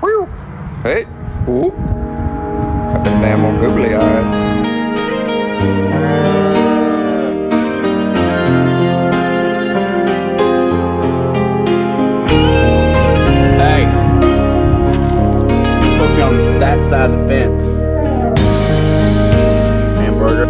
Whew. Hey. Whoop. Got them damn old googly eyes. Hey. Supposed to be on that side of the fence. Hamburger.